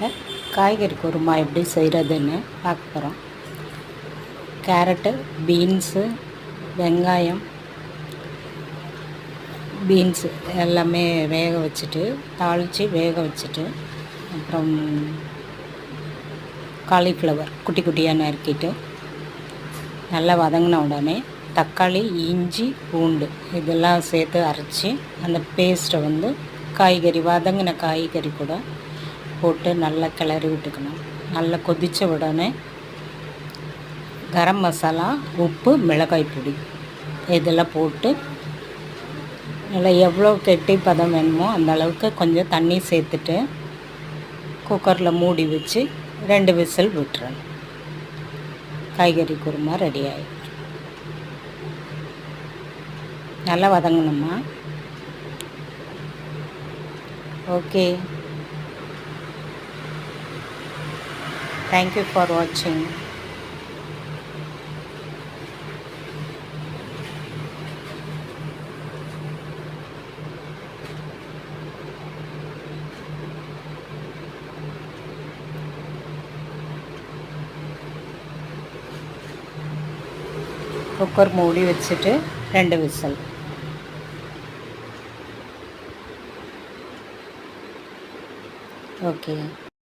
வீடியோவில் காய்கறி குருமா எப்படி செய்கிறதுன்னு பார்க்க போகிறோம். கேரட்டு, பீன்ஸு, வெங்காயம், பீன்ஸு எல்லாமே வேக வச்சுட்டு தாளித்து வேக வச்சுட்டு, அப்புறம் காலிஃப்ளவர் குட்டி குட்டியாக நறுக்கிட்டு நல்லா வதங்கின உடனே தக்காளி, இஞ்சி, பூண்டு இதெல்லாம் சேர்த்து அரைச்சி அந்த பேஸ்ட்டை காய்கறி வதங்கின காய்கறி கூட போட்டு நல்லா கிளறி விட்டுக்கணும். நல்லா கொதித்த உடனே கரம் மசாலா, உப்பு, மிளகாய் பொடி இதெல்லாம் போட்டு நல்லா எவ்வளோ கெட்டி பதம் வேணுமோ அந்த அளவுக்கு கொஞ்சம் தண்ணி சேர்த்துட்டு குக்கரில் மூடி வச்சு 2 விசில் விட்டுறணும். காய்கறி குருமா ரெடி ஆகிடும். நல்லா வதங்கணுமா. ஓகே, தேங்க்யூ ஃபார் வாட்சிங். குக்கர் மூடி வச்சுட்டு 2 விசில். ஓகே.